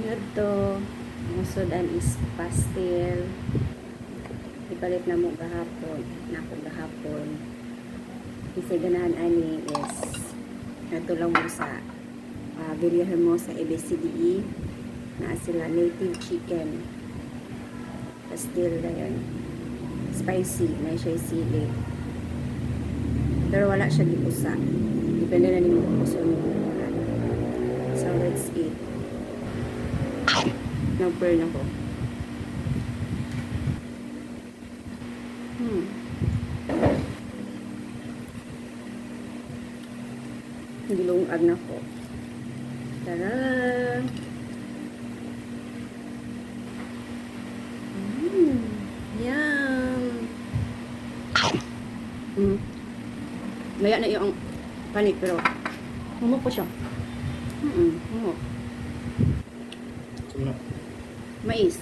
Ito, musudan is pastel. Ipalit na mo gahapon. Nako gahapon. Kasi ganahan ani is ito lang mo sa bilihan mo sa ABCDE na sila native chicken. Pastel na yun. Spicy. Na siya sili. Pero wala siya gipusa. Depende na nimo kung gusto mo. So, let's eat. Nag-burn ako. Gilungag na ko. Tara! Yum! Laya na yung panik pero humok po siya. Humok. Mais.